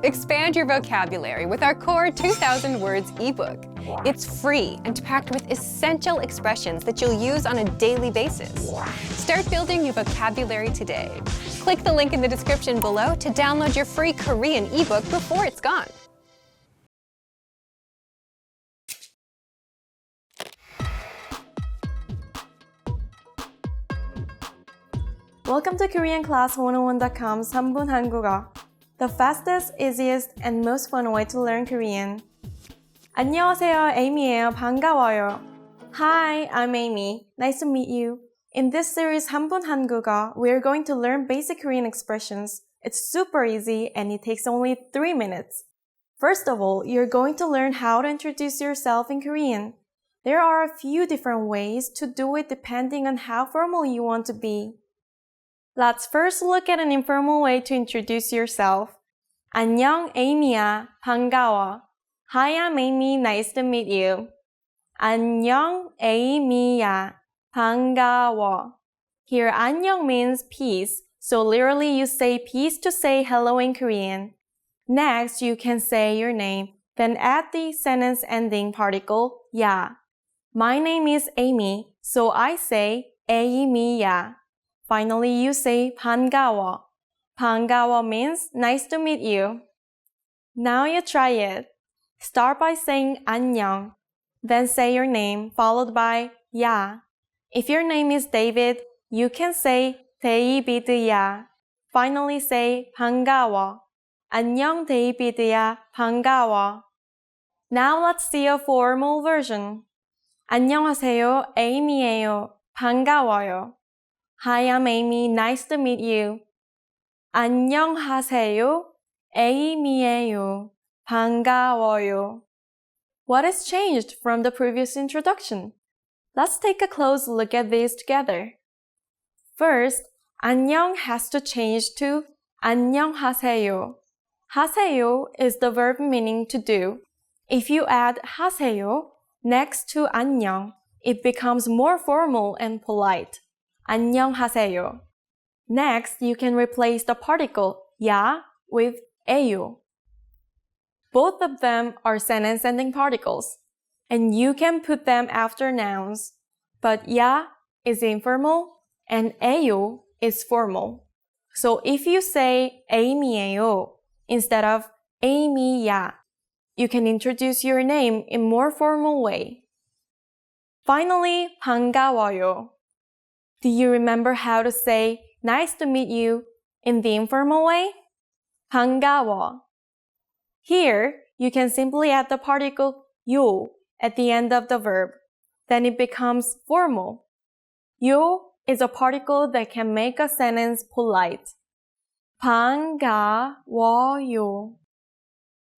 Expand your vocabulary with our Core 2000 Words ebook. It's free and packed with essential expressions that you'll use on a daily basis. Start building your vocabulary today. Click the link in the description below to download your free Korean ebook before it's gone. Welcome to KoreanClass101.com's 3분 한국어, the fastest, easiest, and most fun way to learn Korean. 안녕하세요, Amy예요. 반가워요. Hi, I'm Amy. Nice to meet you. In this series 3분 한국어, we are going to learn basic Korean expressions. It's super easy and it takes only 3 minutes. First of all, you're going to learn how to introduce yourself in Korean. There are a few different ways to do it depending on how formal you want to be. Let's first look at an informal way to introduce yourself. 안녕, Amy야. 반가워. Hi, I'm Amy. Nice to meet you. 안녕, Amy야. 반가워. Here, 안녕 means peace, so literally you say peace to say hello in Korean. Next, you can say your name, then add the sentence ending particle, 야. My name is Amy, so I say Amy야. Finally, you say 반가워. 반가워 means nice to meet you. Now you try it. Start by saying 안녕. Then say your name followed by 야. If your name is David, you can say 데이비드야. Finally say 반가워. 안녕 데이비드야. 반가워. Now let's see a formal version. 안녕하세요. Amy예요. 반가워요. Hi, I'm Amy. Nice to meet you. 안녕하세요. Amy예요. 반가워요. What has changed from the previous introduction? Let's take a close look at these together. First, 안녕 has to change to 안녕하세요. 하세요 is the verb meaning to do. If you add 하세요 next to 안녕, it becomes more formal and polite. 안녕하세요. Next, you can replace the particle 야 with 에요. Both of them are sentence-ending particles, and you can put them after nouns. But 야 is informal, and 에요 is formal. So if you say Amy예요 instead of Amy야, you can introduce your name in more formal way. Finally, 반가워요. Do you remember how to say nice to meet you in the informal way? 반가워. Here, you can simply add the particle 요 at the end of the verb. Then it becomes formal. 요 is a particle that can make a sentence polite. 반가워요.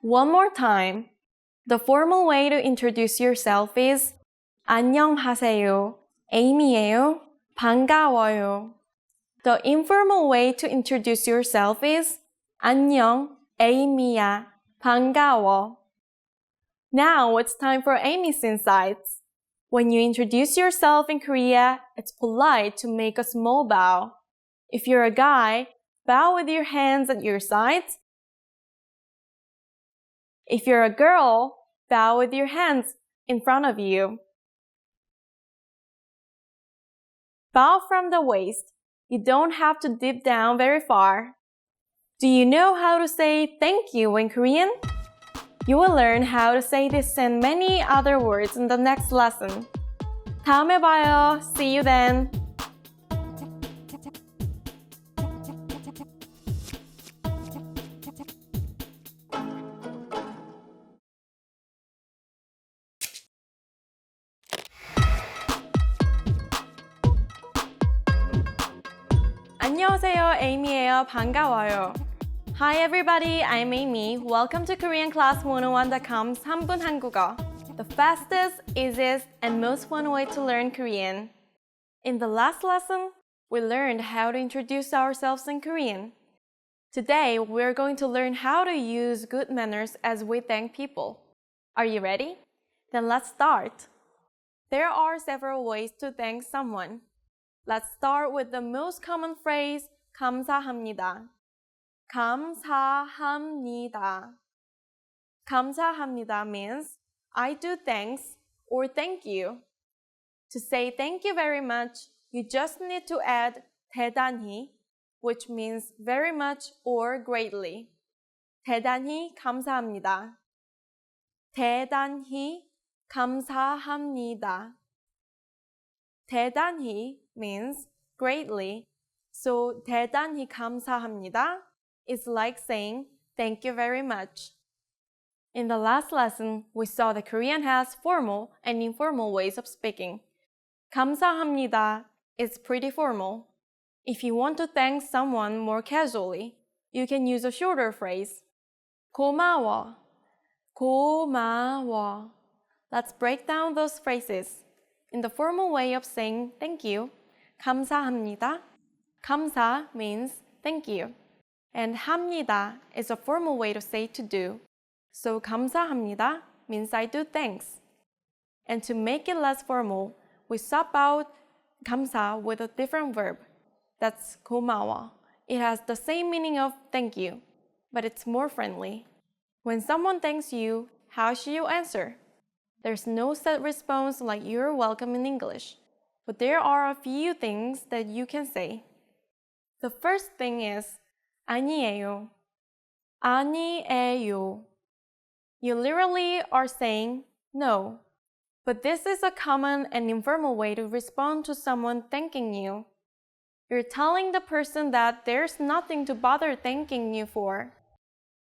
One more time. The formal way to introduce yourself is 안녕하세요. Amy예요. 반가워요. The informal way to introduce yourself is 안녕, Amy야. 반가워. Now it's time for Amy's insights. When you introduce yourself in Korea, it's polite to make a small bow. If you're a guy, bow with your hands at your sides. If you're a girl, bow with your hands in front of you. Bow from the waist. You don't have to dip down very far. Do you know how to say thank you in Korean? You will learn how to say this and many other words in the next lesson. 다음에 봐요. See you then. 안녕하세요, Amy예요. 반가워요. Hi everybody, I'm Amy. Welcome to KoreanClass101.com's 3분 한국어, the fastest, easiest, and most fun way to learn Korean. In the last lesson, we learned how to introduce ourselves in Korean. Today, we're going to learn how to use good manners as we thank people. Are you ready? Then let's start. There are several ways to thank someone. Let's start with the most common phrase, 감사합니다. 감사합니다. 감사합니다 means I do thanks or thank you. To say thank you very much, you just need to add 대단히, which means very much or greatly. 대단히 감사합니다. 대단히 감사합니다. 대단히 means greatly, so 대단히 감사합니다 is like saying thank you very much. In the last lesson, we saw that Korean has formal and informal ways of speaking. 감사합니다 is pretty formal. If you want to thank someone more casually, you can use a shorter phrase. 고마워. 고마워. Let's break down those phrases. In the formal way of saying thank you, 감사합니다. 감사 means thank you. And 합니다 is a formal way to say to do. So 감사합니다 means I do thanks. And to make it less formal, we swap out 감사 with a different verb. That's 고마워. It has the same meaning of thank you, but it's more friendly. When someone thanks you, how should you answer? There's no set response like you're welcome in English, but there are a few things that you can say. The first thing is 아니에요. 아니에요. You literally are saying no, but this is a common and informal way to respond to someone thanking you. You're telling the person that there's nothing to bother thanking you for.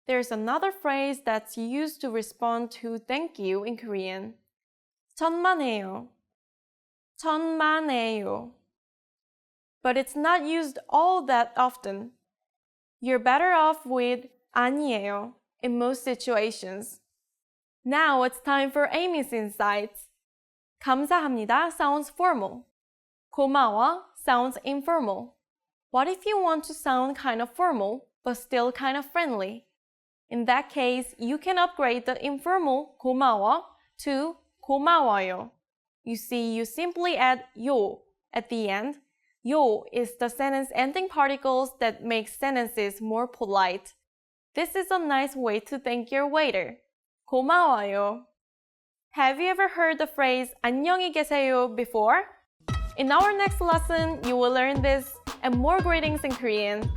There's another phrase that's used to respond to thank you in Korean. 천만에요. 천만에요. But it's not used all that often. You're better off with 아니에요 in most situations. Now it's time for Amy's insights. 감사합니다 sounds formal. 고마워 sounds informal. What if you want to sound kind of formal, but still kind of friendly? In that case, you can upgrade the informal 고마워 to 고마워요. You see, you simply add 요 at the end. 요 is the sentence ending particles that make sentences more polite. This is a nice way to thank your waiter. 고마워요. Have you ever heard the phrase 안녕히 계세요 before? In our next lesson, you will learn this and more greetings in Korean.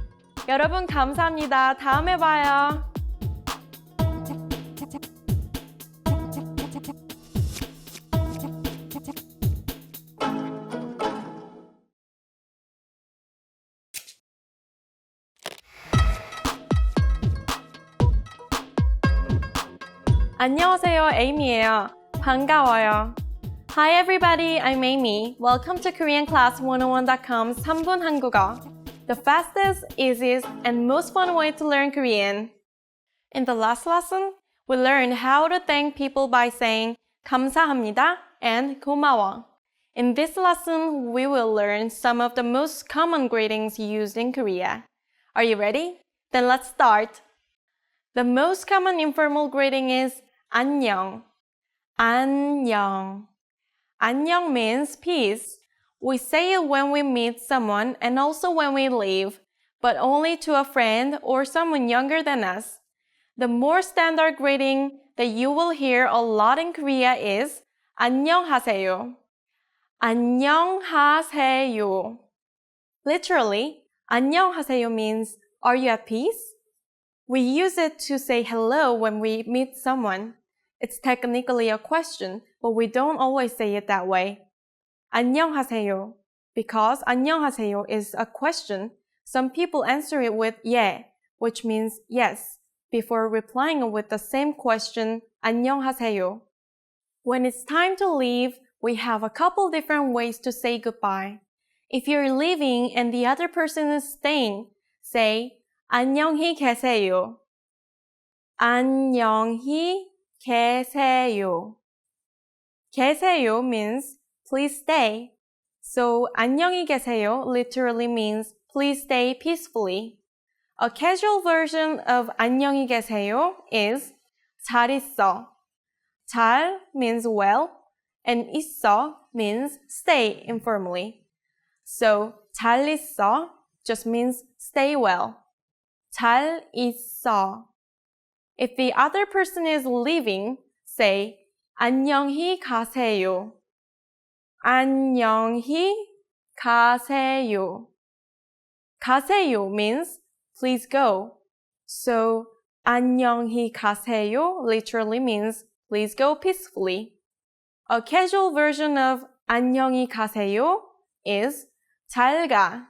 여러분 감사합니다. 다음에 봐요. 안녕하세요, Amy예요. 반가워요. Hi everybody, I'm Amy. Welcome to KoreanClass101.com's 3분 한국어, the fastest, easiest, and most fun way to learn Korean. In the last lesson, we learned how to thank people by saying 감사합니다 and 고마워. In this lesson, we will learn some of the most common greetings used in Korea. Are you ready? Then let's start. The most common informal greeting is 안녕. 안녕. 안녕 means peace. We say it when we meet someone and also when we leave, but only to a friend or someone younger than us. The more standard greeting that you will hear a lot in Korea is 안녕하세요. 안녕하세요. Literally, 안녕하세요 means are you at peace? We use it to say hello when we meet someone. It's technically a question, but we don't always say it that way. 안녕하세요. Because 안녕하세요 is a question, some people answer it with 예, which means yes, before replying with the same question, 안녕하세요. When it's time to leave, we have a couple different ways to say goodbye. If you're leaving and the other person is staying, say 안녕히 계세요. 안녕히 계세요. 계세요 means please stay. So 안녕히 계세요 literally means please stay peacefully. A casual version of 안녕히 계세요 is 잘 있어. 잘 means well and 있어 means stay informally. So 잘 있어 just means stay well. 잘 있어. If the other person is leaving, say 안녕히 가세요. 안녕히 가세요. 가세요 means please go. So 안녕히 가세요 literally means please go peacefully. A casual version of 안녕히 가세요 is 잘 가.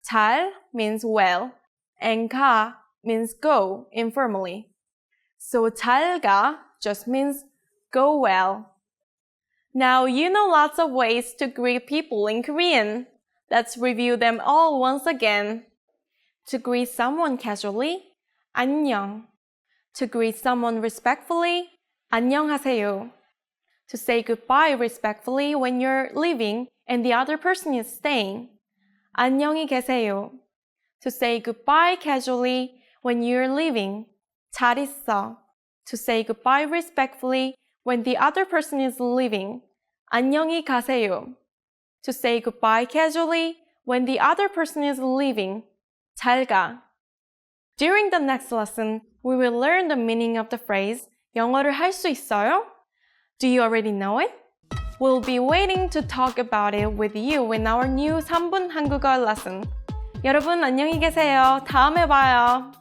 잘 means well and 가 means go informally. So 잘 가 just means go well. Now you know lots of ways to greet people in Korean. Let's review them all once again. To greet someone casually, 안녕. To greet someone respectfully, 안녕하세요. To say goodbye respectfully when you're leaving and the other person is staying, 안녕히 계세요. To say goodbye casually when you're leaving, 잘 있어. To say goodbye respectfully when the other person is leaving, 안녕히 가세요. To say goodbye casually when the other person is leaving, 잘 가. During the next lesson, we will learn the meaning of the phrase 영어를 할 수 있어요? Do you already know it? We'll be waiting to talk about it with you in our new 3분 한국어 lesson. 여러분 안녕히 계세요. 다음에 봐요.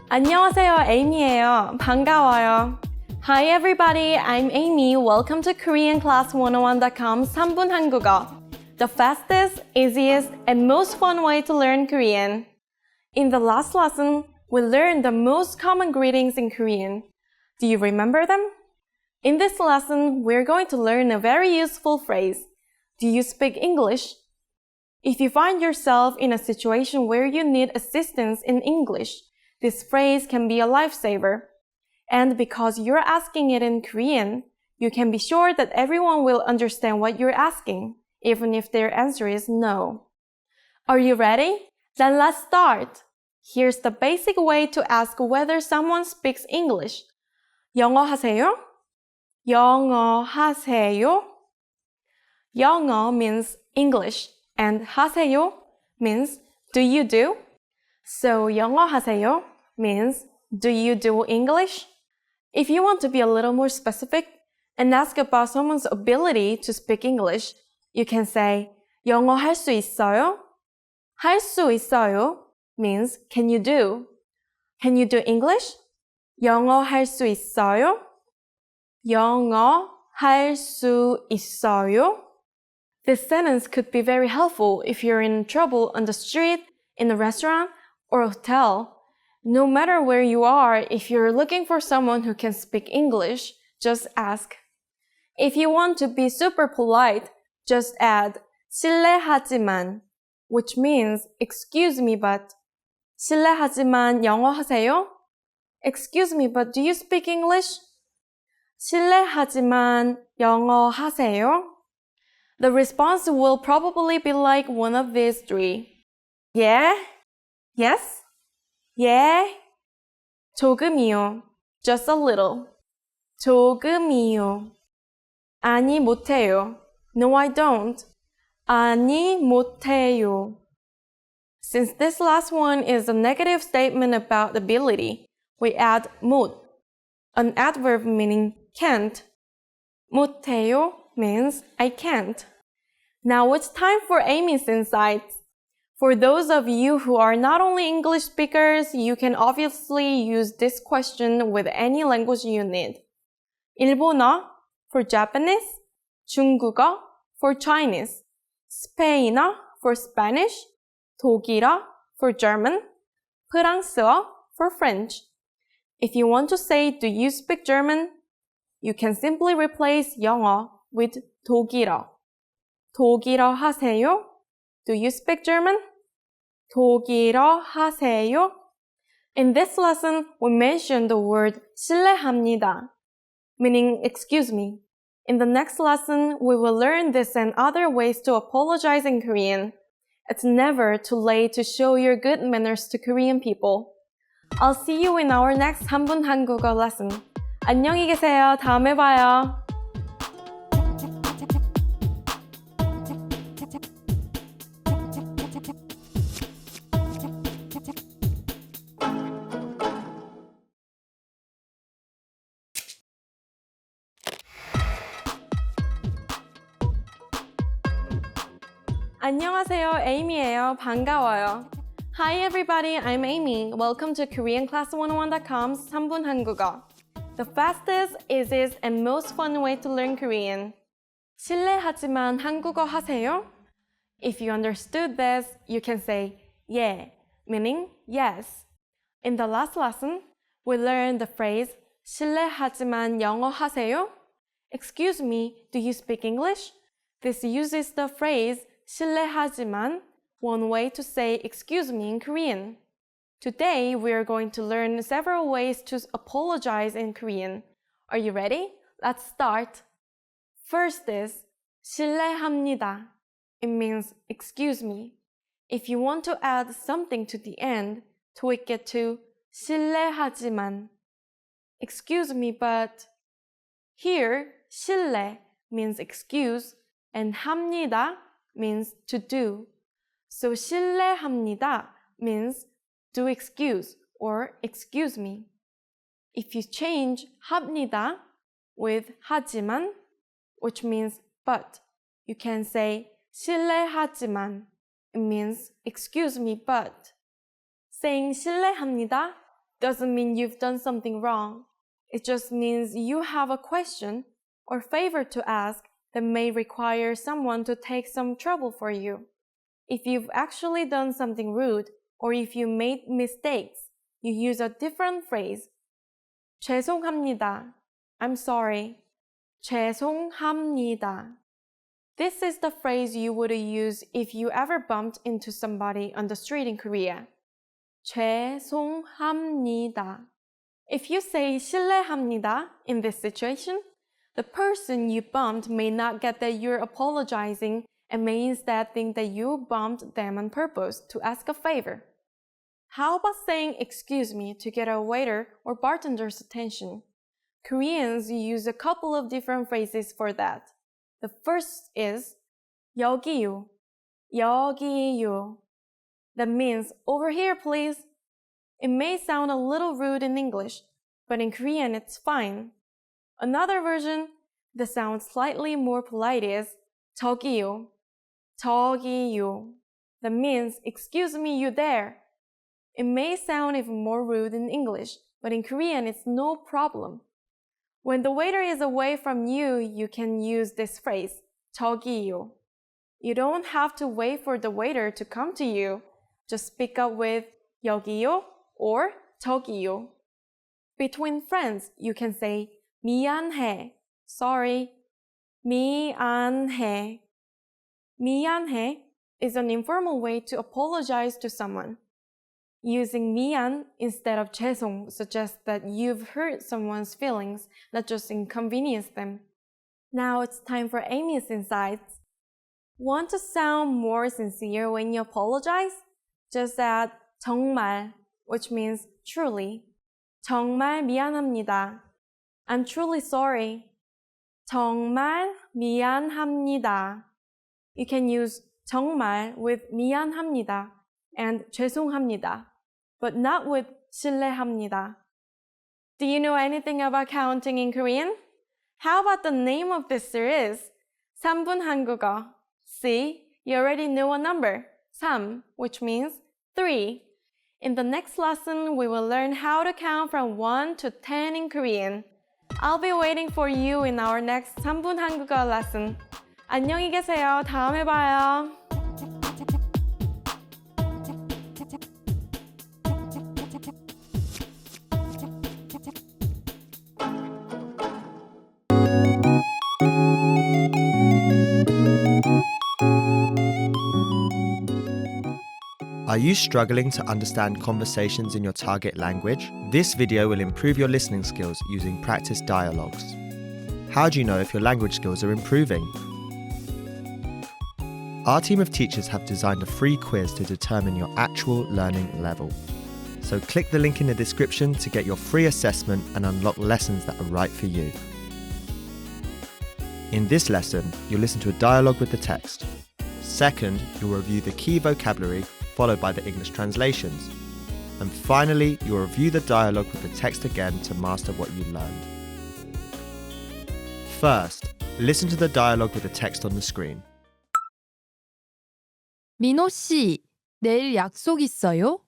안녕하세요, 에이미예요. 반가워요. Hi everybody, I'm Amy. Welcome to KoreanClass101.com's 3분 한국어, the fastest, easiest, and most fun way to learn Korean. In the last lesson, we learned the most common greetings in Korean. Do you remember them? In this lesson, we're going to learn a very useful phrase. Do you speak English? If you find yourself in a situation where you need assistance in English, this phrase can be a lifesaver. And because you're asking it in Korean, you can be sure that everyone will understand what you're asking, even if their answer is no. Are you ready? Then let's start. Here's the basic way to ask whether someone speaks English. 영어 하세요? 영어 하세요? 영어 means English, and 하세요 means do you do? So 영어 하세요 means do you do English? If you want to be a little more specific and ask about someone's ability to speak English, you can say 영어 할 수 있어요? 할 수 있어요 means can you do? Can you do English? 영어 할 수 있어요? 영어 할 수 있어요? This sentence could be very helpful if you're in trouble on the street, in a restaurant, or a hotel. No matter where you are, if you're looking for someone who can speak English, just ask. If you want to be super polite, just add 실례하지만, which means excuse me but. 실례하지만 영어 하세요? Excuse me but do you speak English? 실례하지만 영어 하세요? The response will probably be like one of these three. Yeah? Yes? Yeah? 조금이요. Just a little. 조금이요. 아니 못해요. No, I don't. 아니 못해요. Since this last one is a negative statement about ability, we add 못, an adverb meaning can't. 못해요 means I can't. Now it's time for Amy's insights. For those of you who are not only English speakers, you can obviously use this question with any language you need. 일본어 for Japanese, 중국어 for Chinese, 스페인어 for Spanish, 독일어 for German, 프랑스어 for French. If you want to say, do you speak German? You can simply replace 영어 with 독일어. 독일어 하세요? Do you speak German? 독일어 하세요? In this lesson, we mentioned the word 실례합니다, meaning excuse me. In the next lesson, we will learn this and other ways to apologize in Korean. It's never too late to show your good manners to Korean people. I'll see you in our next 3분 한국어 lesson. 안녕히 계세요. 다음에 봐요. 안녕하세요, Amy예요. 반가워요. Hi everybody, I'm Amy. Welcome to KoreanClass101.com's 3분 한국어. The fastest, easiest, and most fun way to learn Korean. 실례하지만 한국어 하세요? If you understood this, you can say yeah, meaning yes. In the last lesson, we learned the phrase 실례하지만 영어 하세요? Excuse me, do you speak English? This uses the phrase 실례하지만, one way to say excuse me in Korean. Today, we are going to learn several ways to apologize in Korean. Are you ready? Let's start. First is 실례합니다. It means excuse me. If you want to add something to the end, tweak it to 실례하지만. Excuse me, but here 실례 means excuse and 합니다 means to do. So 실례합니다 means do excuse or excuse me. If you change 합니다 with 하지만, which means but, you can say 실례하지만. It means excuse me, but. Saying 실례합니다 doesn't mean you've done something wrong. It just means you have a question or favor to ask that may require someone to take some trouble for you. If you've actually done something rude, or if you made mistakes, you use a different phrase. 죄송합니다. I'm sorry. 죄송합니다. This is the phrase you would use if you ever bumped into somebody on the street in Korea. 죄송합니다. If you say 실례합니다 in this situation, the person you bumped may not get that you're apologizing and may instead think that you bumped them on purpose to ask a favor. How about saying excuse me to get a waiter or bartender's attention? Koreans use a couple of different phrases for that. The first is 여기요, 여기요. That means over here, please. It may sound a little rude in English, but in Korean it's fine. Another version that sounds slightly more polite is 저기요, 저기요. That means, excuse me, you there. It may sound even more rude in English, but in Korean it's no problem. When the waiter is away from you, you can use this phrase, 저기요. You don't have to wait for the waiter to come to you. Just speak up with 여기요 or 저기요. Between friends, you can say 미안해, sorry. 미안해. 미안해 is an informal way to apologize to someone. Using 미안 instead of 죄송 suggests that you've hurt someone's feelings, not just inconvenienced them. Now it's time for Amy's insights. Want to sound more sincere when you apologize? Just add 정말, which means truly. 정말 미안합니다. I'm truly sorry. 정말 미안합니다. You can use 정말 with 미안합니다 and 죄송합니다, but not with 실례합니다. Do you know anything about counting in Korean? How about the name of this series? 3분 한국어. See, you already know a number, 3, which means 3. In the next lesson, we will learn how to count from 1 to 10 in Korean. I'll be waiting for you in our next 3분 한국어 lesson. 안녕히 계세요. 다음에 봐요. Are you struggling to understand conversations in your target language? This video will improve your listening skills using practice dialogues. How do you know if your language skills are improving? Our team of teachers have designed a free quiz to determine your actual learning level. So click the link in the description to get your free assessment and unlock lessons that are right for you. In this lesson, you'll listen to a dialogue with the text. Second, you'll review the key vocabulary, followed by the English translations. And finally, you'll review the dialogue with the text again to master what you learned. First, listen to the dialogue with the text on the screen. 민호 씨, 내일 약속 있어요?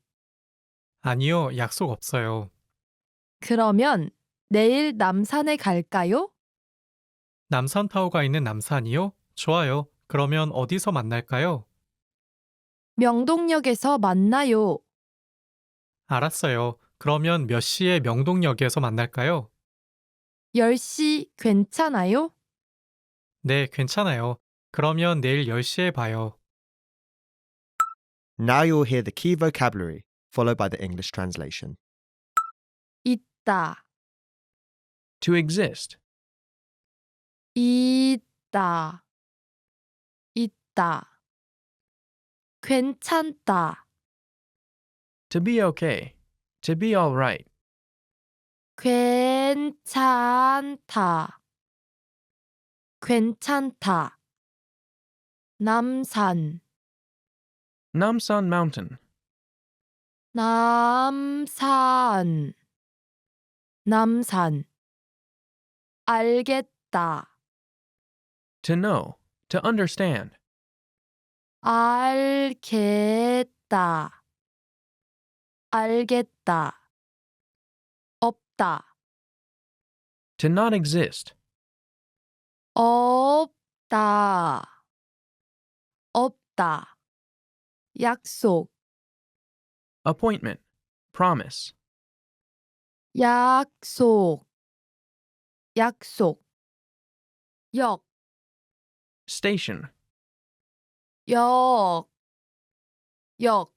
아니요, 약속 없어요. 그러면 내일 남산에 갈까요? 남산타워가 있는 남산이요? 좋아요. 그러면 어디서 만날까요? 명동역에서 만나요. 알았어요. 그러면 몇 시에 명동역에서 만날까요? 10시 괜찮아요? 네, 괜찮아요. 그러면 내일 10시에 봐요. Now you'll hear the key vocabulary, followed by the English translation. 있다, To exist. 있다, 있다. 괜찮다, To be okay. To be all right. 괜찮다, 괜찮다. 남산, Namsan Mountain. 남산, 남산. 알겠다, To know. To understand. 알겠다, 알겠다. 없다, To not exist. 없다, 없다. 약속, Appointment. Promise. 약속, 약속. 역, Station. 역, 역.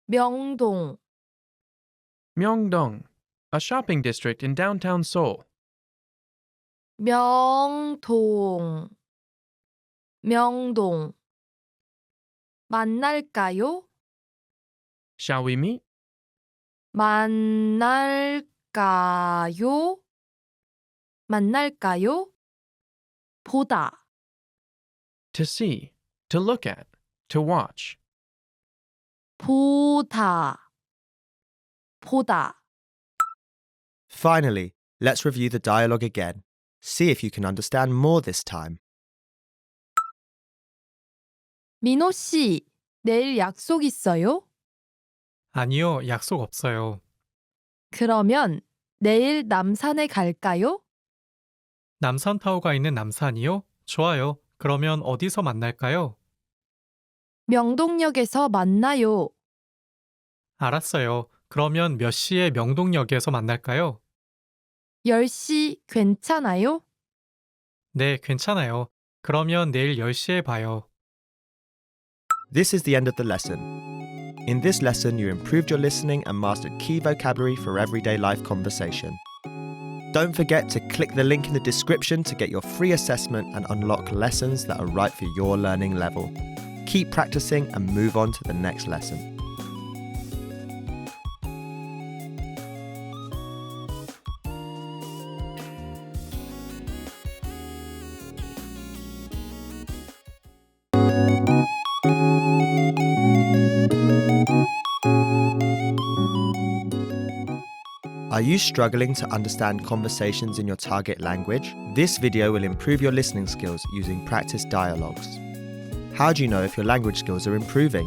명동, Myeongdong. A shopping district in downtown Seoul. 명동, 명동. 만날까요? Shall we meet? 만날까요? 만날까요? 보다, To see. To look at. To watch. 보다, 보다. Finally, let's review the dialogue again. See if you can understand more this time. 민호 씨, 내일 약속 있어요? 아니요, 약속 없어요. 그러면 내일 남산에 갈까요? 남산타워가 있는 남산이요? 좋아요. 그러면 어디서 만날까요? 명동역에서 만나요. 알았어요. 그러면 몇 시에 명동역에서 만날까요? 10시 괜찮아요? 네, 괜찮아요. 그러면 내일 10시에 봐요. This is the end of the lesson. In this lesson, you improved your listening and mastered key vocabulary for everyday life conversation. Don't forget to click the link in the description to get your free assessment and unlock lessons that are right for your learning level. Keep practicing and move on to the next lesson. Are you struggling to understand conversations in your target language? This video will improve your listening skills using practice dialogues. How do you know if your language skills are improving?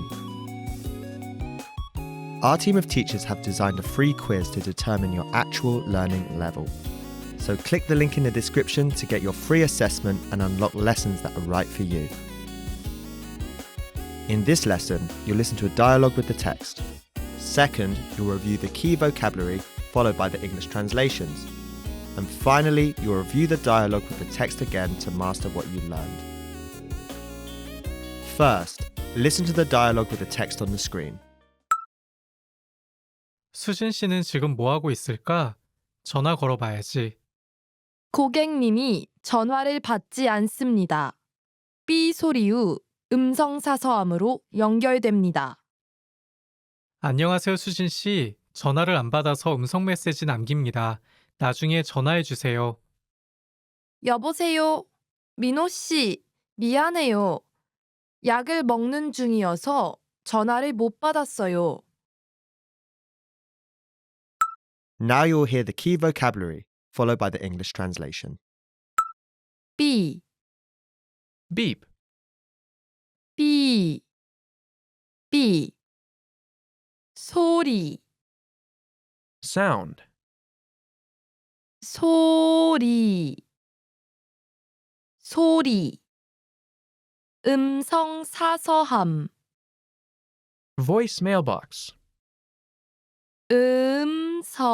Our team of teachers have designed a free quiz to determine your actual learning level. So click the link in the description to get your free assessment and unlock lessons that are right for you. In this lesson, you'll listen to a dialogue with the text. Second, you'll review the key vocabulary, followed by the English translations. And finally, you'll review the dialogue with the text again to master what you learned. First, listen to the dialogue with the text on the screen. 수진 씨는 지금 뭐 하고 있을까? 전화 걸어봐야지. 고객님이 전화를 받지 않습니다. 삐 소리 후 음성사서함으로 연결됩니다. 안녕하세요, 수진 씨. 전화를 안 받아서 음성 메시지 남깁니다. 나중에 전화해 주세요. 여보세요? 민호 씨, 미안해요. 약을 먹는 중이어서 전화를 못 받았어요. Now you'll hear the key vocabulary, followed by the English translation. 삐, Beep. 삐, 삐. 소리, Sound. 소리, 소리. 음성사서함, Voice mailbox. 음성사서함,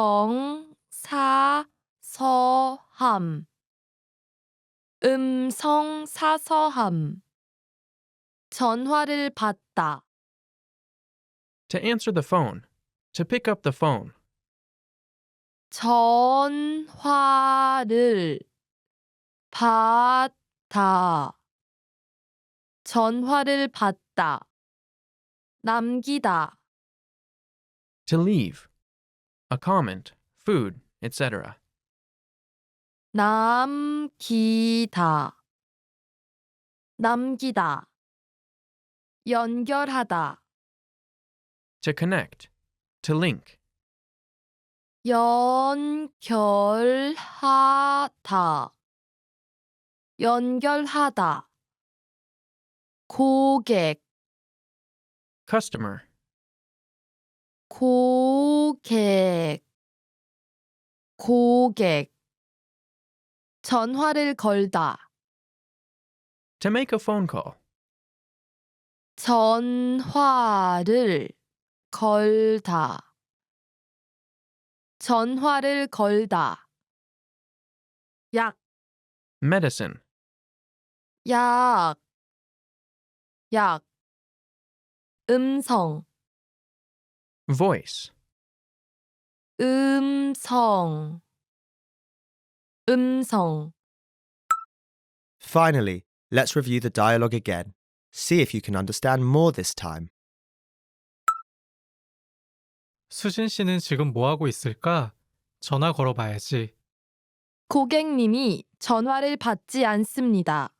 음성사서함. 전화를 받다, To answer the phone. To pick up the phone. 전화를 받다, 전화를 받다. 남기다, To leave. A comment, food, etc. 남기다, 남기다. 연결하다, To connect. To link. 연결하다, 연결하다. 고객, Customer. 고객, 고객. 전화를 걸다, To make a phone call. 전화를 걸다, 전화를 걸다. 약, Medicine. 약, 약. 음성, Voice. 음성, 음성. Finally, let's review the dialogue again. See if you can understand more this time. 수진 씨는 지금 뭐 하고 있을까? 전화 걸어봐야지. 고객님이 전화를 받지 않습니다.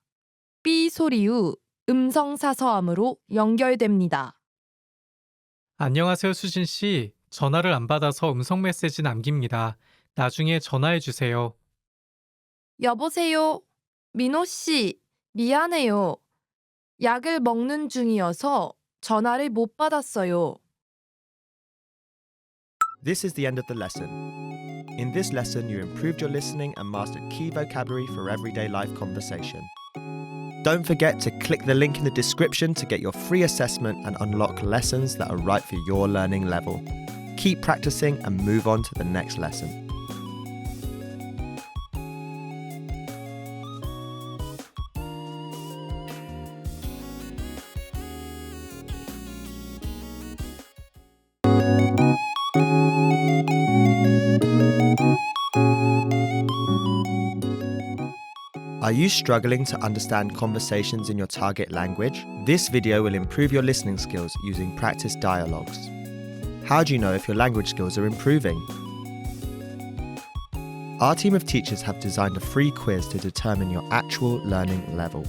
삐 소리 후 음성사서함으로 연결됩니다. 안녕하세요, 수진 씨. 전화를 안 받아서 음성 메시지 남깁니다. 나중에 전화해 주세요. 여보세요? 민호 씨, 미안해요. 약을 먹는 중이어서 전화를 못 받았어요. This is the end of the lesson. In this lesson, you improved your listening and mastered key vocabulary for everyday life conversation. Don't forget to click the link in the description to get your free assessment and unlock lessons that are right for your learning level. Keep practicing and move on to the next lesson. Are you struggling to understand conversations in your target language? This video will improve your listening skills using practice dialogues. How do you know if your language skills are improving? Our team of teachers have designed a free quiz to determine your actual learning level.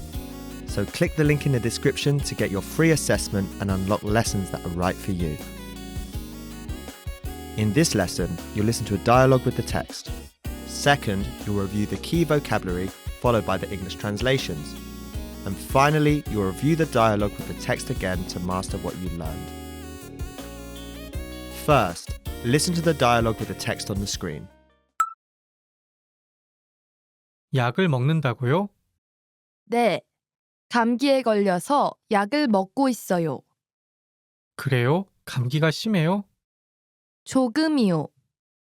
So click the link in the description to get your free assessment and unlock lessons that are right for you. In this lesson, you'll listen to a dialogue with the text. Second, you'll review the key vocabulary followed by the English translations. And finally, you'll review the dialogue with the text again to master what you learned. First, listen to the dialogue with the text on the screen. 약을 먹는다고요? 네, 감기에 걸려서 약을 먹고 있어요. 그래요? 감기가 심해요? 조금이요.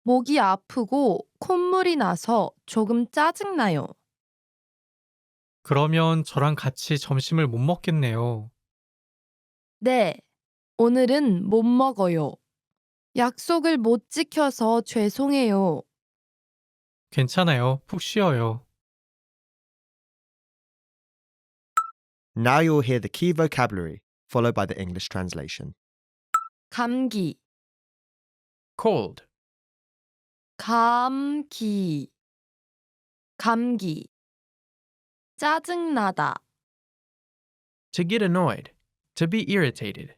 목이 아프고 콧물이 나서 조금 짜증나요. 그러면 저랑 같이 점심을 못 먹겠네요. 네, 오늘은 못 먹어요. 약속을 못 지켜서 죄송해요. 괜찮아요. 푹 쉬어요. Now you'll hear the key vocabulary, followed by the English translation. 감기, cold, 감기, 감기. 짜증나다, to get annoyed, to be irritated,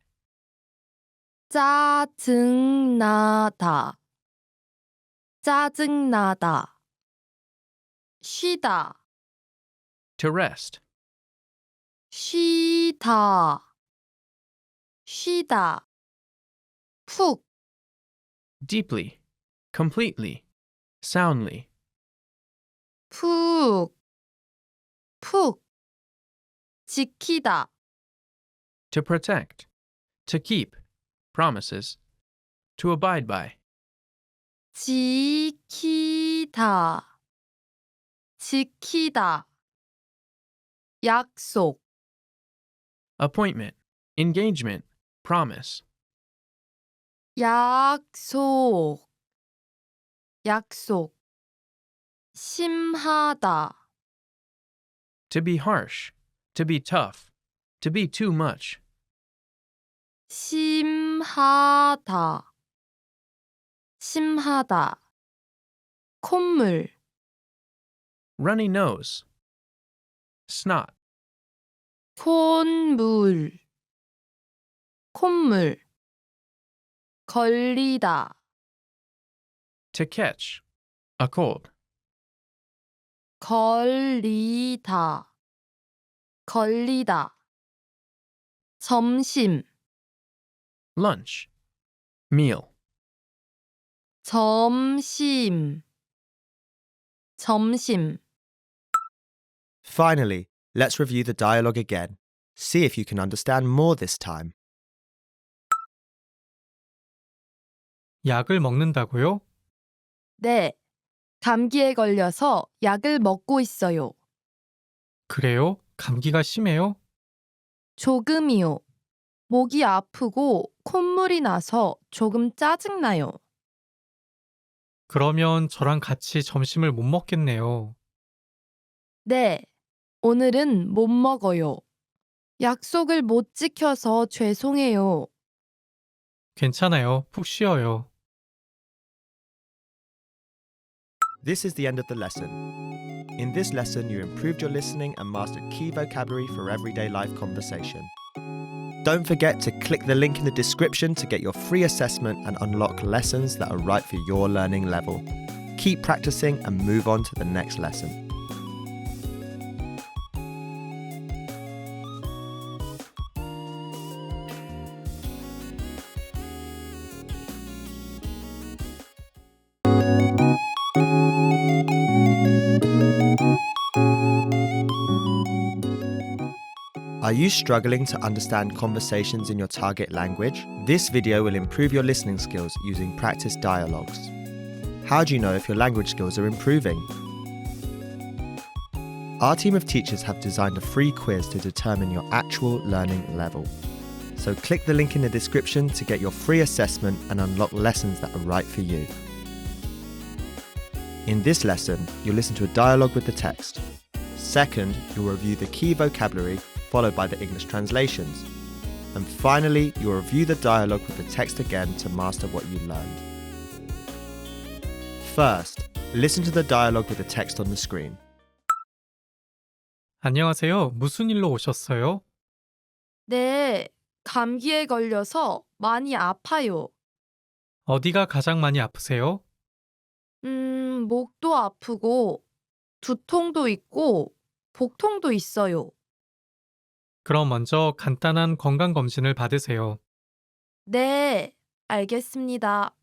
짜증나다, 짜증나다. 쉬다, to rest, 쉬다, 쉬다. 푹, deeply, completely, soundly, 푹, 푹. 지키다, to protect, to keep, promises, to abide by, 지키다, 지키다. 약속, appointment, engagement, promise, 약속, 약속. 심하다, to be harsh, to be tough, to be too much, 심하다, 심하다. 콧물, runny nose, snot, 콧물, 콧물. 걸리다, to catch, a cold, 걸리다, 걸리다. 점심, lunch, meal, 점심, 점심. Finally, let's review the dialogue again. See if you can understand more this time. 약을 먹는다고요? 네, 감기에 걸려서 약을 먹고 있어요. 그래요? 감기가 심해요? 조금이요. 목이 아프고 콧물이 나서 조금 짜증나요. 그러면 저랑 같이 점심을 못 먹겠네요. 네, 오늘은 못 먹어요. 약속을 못 지켜서 죄송해요. 괜찮아요. 푹 쉬어요. This is the end of the lesson. In this lesson, you improved your listening and mastered key vocabulary for everyday life conversation. Don't forget to click the link in the description to get your free assessment and unlock lessons that are right for your learning level. Keep practicing and move on to the next lesson. Are you struggling to understand conversations in your target language? This video will improve your listening skills using practice dialogues. How do you know if your language skills are improving? Our team of teachers have designed a free quiz to determine your actual learning level. So click the link in the description to get your free assessment and unlock lessons that are right for you. In this lesson, you'll listen to a dialogue with the text. Second, you'll review the key vocabulary followed by the English translations. And finally, you'll review the dialogue with the text again to master what you learned. First, listen to the dialogue with the text on the screen. 안녕하세요. 무슨 일로 오셨어요? 네, 감기에 걸려서 많이 아파요. 어디가 가장 많이 아프세요? 목도 아프고 두통도 있고 복통도 있어요. 그럼 먼저 간단한 건강검진을 받으세요. 네, 알겠습니다.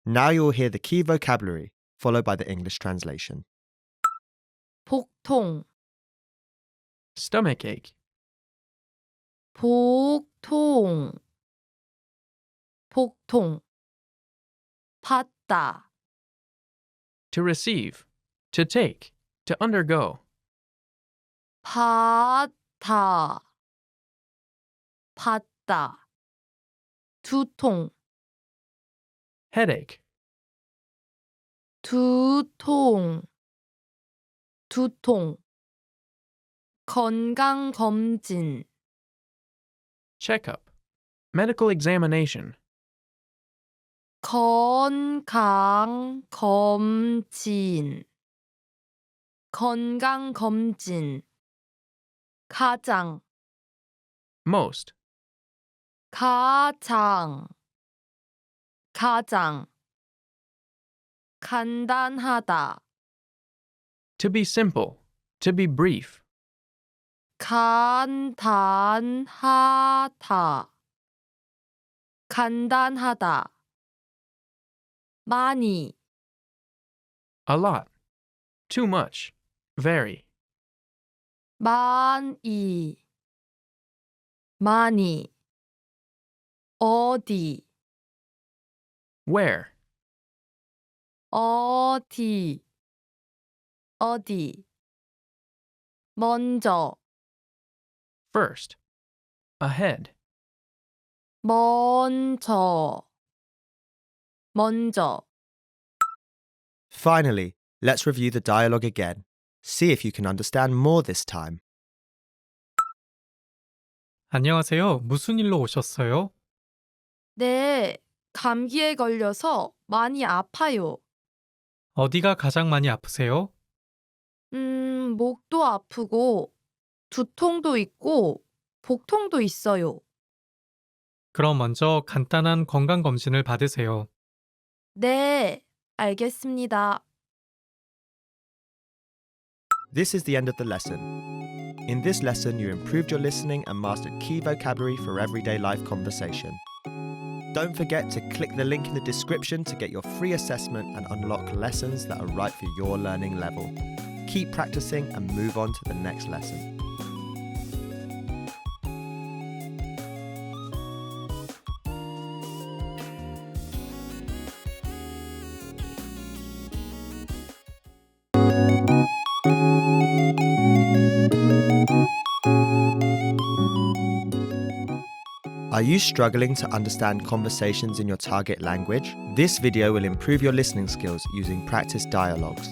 Now you'll hear the key vocabulary, followed by the English translation. 복통, stomachache, 복통, 복통. 받다, to receive, to take, to undergo, 받다, 받다. 두통, headache, 두통, 두통. 건강검진, checkup, medical examination, 건강검진, 건강검진, 가장, most, 가장, 가장, 간단하다, to be simple, to be brief, 간단하다, 간단하다, 많이, a lot, too much, very, 많이, 많이, 어디, where, 어디, 어디, 먼저, first, ahead, 먼저, 먼저, Finally, let's review the dialogue again. See if you can understand more this time. 안녕하세요. 무슨 일로 오셨어요? 네, 감기에 걸려서 많이 아파요. 어디가 가장 많이 아프세요? 목도 아프고, 두통도 있고, 복통도 있어요. 그럼 먼저 간단한 건강검진을 받으세요. 네, 알겠습니다. This is the end of the lesson. In this lesson, you improved your listening and mastered key vocabulary for everyday life conversation. Don't forget to click the link in the description to get your free assessment and unlock lessons that are right for your learning level. Keep practicing and move on to the next lesson. Are you struggling to understand conversations in your target language? This video will improve your listening skills using practice dialogues.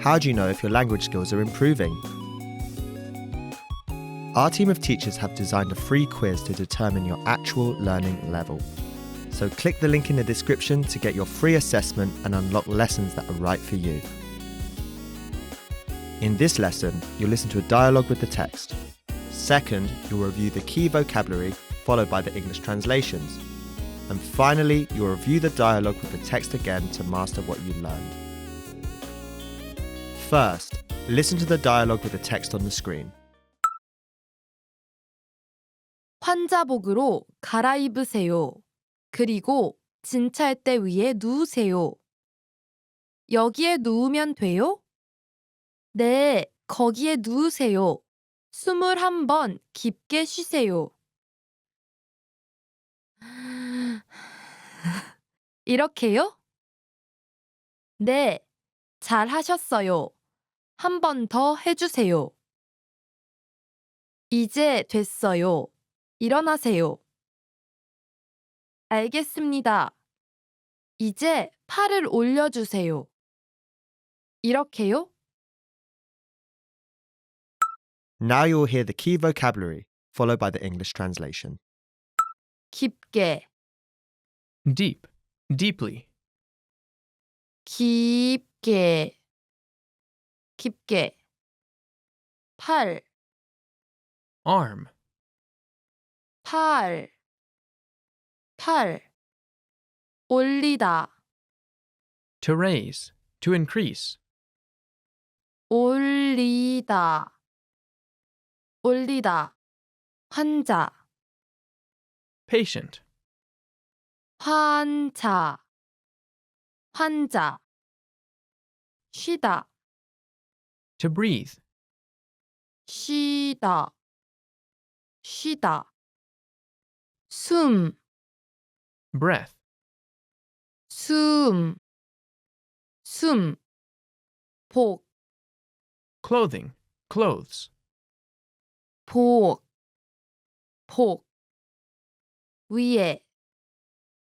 How do you know if your language skills are improving? Our team of teachers have designed a free quiz to determine your actual learning level. So click the link in the description to get your free assessment and unlock lessons that are right for you. In this lesson, you'll listen to a dialogue with the text. Second, you'll review the key vocabulary, followed by the English translations. And finally, you'll review the dialogue with the text again to master what you learned. First, listen to the dialogue with the text on the screen. 환자복으로 갈아입으세요. 그리고 진찰대 위에 누우세요. 여기에 누우면 돼요? 네, 거기에 누우세요. 21번 깊게 쉬세요. 이렇게요? 네, 잘하셨어요. 한 번 더 해주세요. 이제 됐어요. 일어나세요. 알겠습니다. 이제 팔을 올려주세요. 이렇게요? Now you'll hear the key vocabulary, followed by the English translation. 깊게, deep, deeply, 깊게, 깊게. 팔, arm, 팔, 팔. 올리다, to raise, to increase, 올리다, 올리다. 환자, patient, 환자, 환자. 쉬다, to breathe, 쉬다, 쉬다. 숨, breath, 숨, 숨. 복, clothing, clothes, 복, 복. 위에,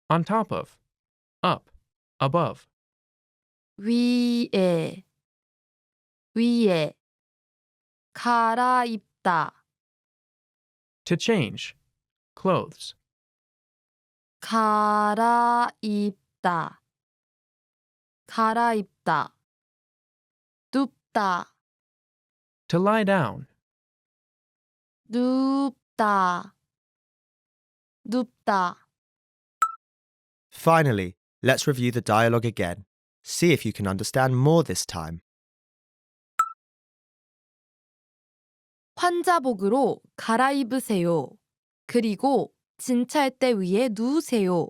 on top of, up, above, 위에, 위에. 갈아입다. To change. Clothes. 갈아입다. 갈아입다. 눕다. To lie down. 눕다. 눕다. Finally, let's review the dialogue again. See if you can understand more this time. 환자복으로 갈아입으세요. 그리고 진찰대 위에 누우세요.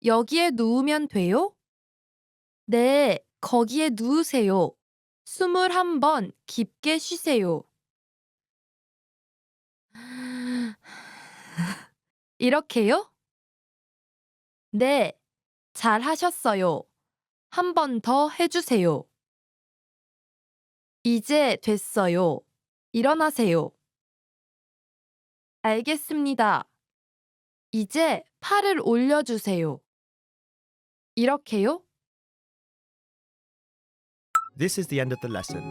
여기에 누우면 돼요? 네, 거기에 누우세요. 21번 깊게 쉬세요. 이렇게요? 네, 잘 하셨어요. 한 번 더 해주세요. 이제 됐어요. 일어나세요. 알겠습니다. 이제 팔을 올려주세요. 이렇게요? This is the end of the lesson.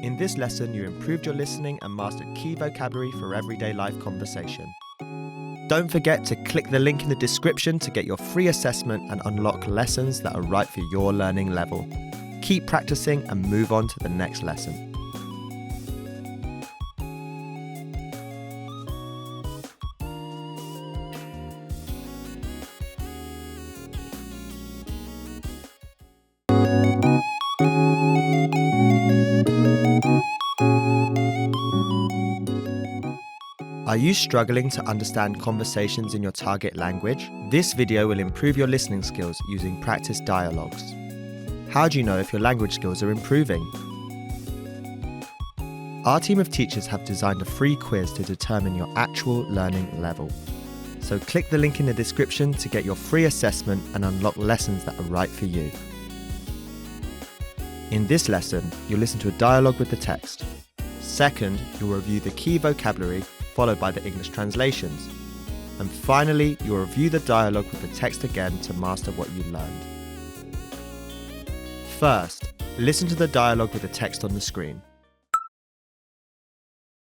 In this lesson, you improved your listening and mastered key vocabulary for everyday life conversation. Don't forget to click the link in the description to get your free assessment and unlock lessons that are right for your learning level. Keep practicing and move on to the next lesson. Are you struggling to understand conversations in your target language? This video will improve your listening skills using practice dialogues. How do you know if your language skills are improving? Our team of teachers have designed a free quiz to determine your actual learning level. So click the link in the description to get your free assessment and unlock lessons that are right for you. In this lesson, you'll listen to a dialogue with the text. Second, you'll review the key vocabulary followed by the English translations. And finally, you'll review the dialogue with the text again to master what you learned. First, listen to the dialogue with the text on the screen.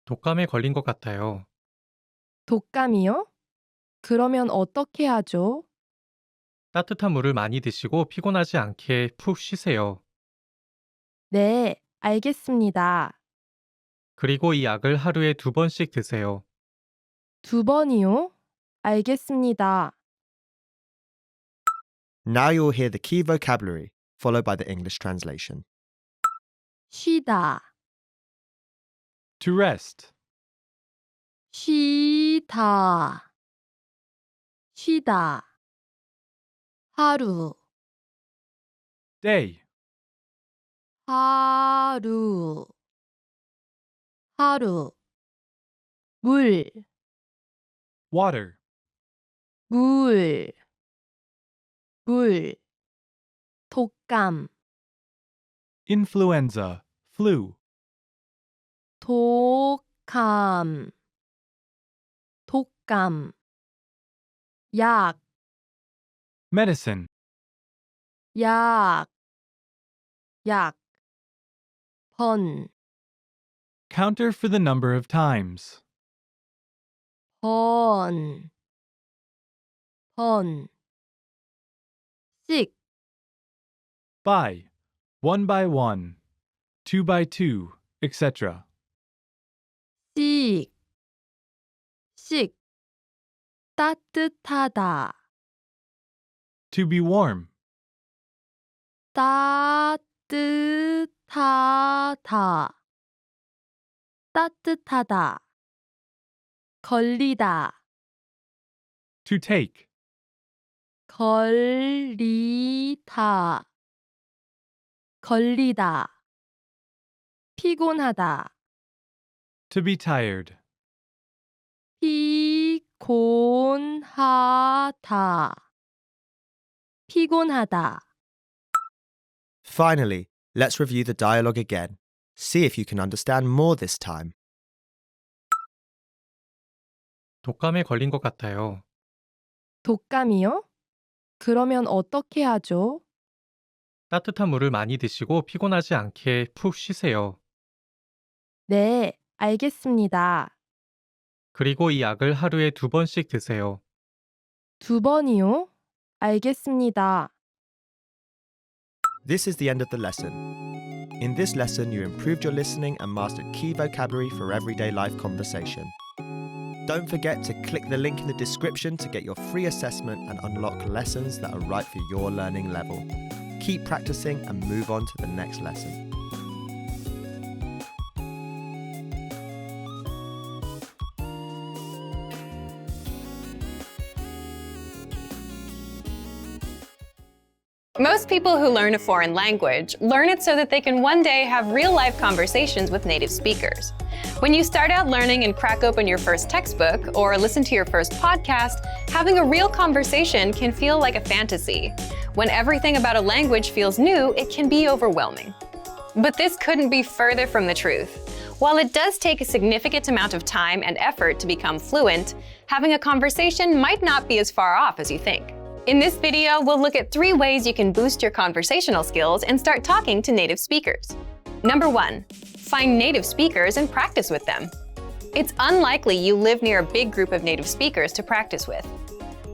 독감에 걸린 것 같아요. 독감이요? 그러면 어떻게 하죠? 따뜻한 물을 많이 드시고 피곤하지 않게 푹 쉬세요. 네, 알겠습니다. 그리고 이 약을 하루에 2번씩 드세요. 2번이요? 알겠습니다. Now you'll hear the key vocabulary, followed by the English translation. 쉬다, To rest. 쉬다, 쉬다. 하루, Day. 하루, 하루. 물, Water. 물, 물. 독감, Influenza. Flu. 독감, 독감. 약, Medicine. 약, 약. 번, Counter for the number of times. 번, 번. 씩, By. 1 by 1. 2 by 2, etc. 씩, 씩. 따뜻하다, To be warm. 따뜻하다, 따뜻하다. 걸리다, To take. 걸리다, 걸리다. 피곤하다, To be tired. 피곤하다, 피곤하다. Finally, let's review the dialogue again. See if you can understand more this time. 독감에 걸린 것 같아요. 독감이요? 그러면 어떻게 하죠? 따뜻한 물을 많이 드시고 피곤하지 않게 푹 쉬세요. 네, 알겠습니다. 그리고 이 약을 하루에 2번씩 드세요. 2번이요? 알겠습니다. This is the end of the lesson. In this lesson, you improved your listening and mastered key vocabulary for everyday life conversation. Don't forget to click the link in the description to get your free assessment and unlock lessons that are right for your learning level. Keep practicing and move on to the next lesson. Most people who learn a foreign language learn it so that they can one day have real-life conversations with native speakers. When you start out learning and crack open your first textbook or listen to your first podcast, having a real conversation can feel like a fantasy. When everything about a language feels new, it can be overwhelming. But this couldn't be further from the truth. While it does take a significant amount of time and effort to become fluent, having a conversation might not be as far off as you think. In this video, we'll look at 3 ways you can boost your conversational skills and start talking to native speakers. Number 1, find native speakers and practice with them. It's unlikely you live near a big group of native speakers to practice with.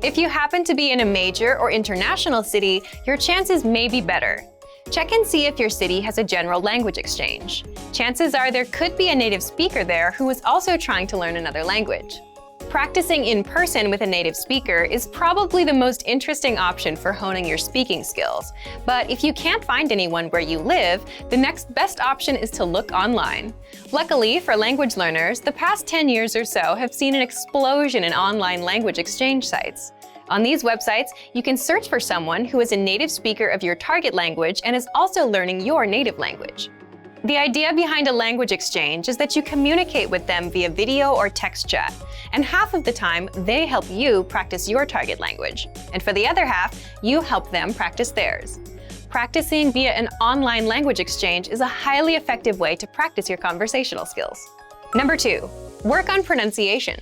If you happen to be in a major or international city, your chances may be better. Check and see if your city has a general language exchange. Chances are there could be a native speaker there who is also trying to learn another language. Practicing in person with a native speaker is probably the most interesting option for honing your speaking skills. But if you can't find anyone where you live, the next best option is to look online. Luckily for language learners, the past 10 years or so have seen an explosion in online language exchange sites. On these websites, you can search for someone who is a native speaker of your target language and is also learning your native language. The idea behind a language exchange is that you communicate with them via video or text chat, and half of the time, they help you practice your target language. And for the other half, you help them practice theirs. Practicing via an online language exchange is a highly effective way to practice your conversational skills. Number 2, work on pronunciation.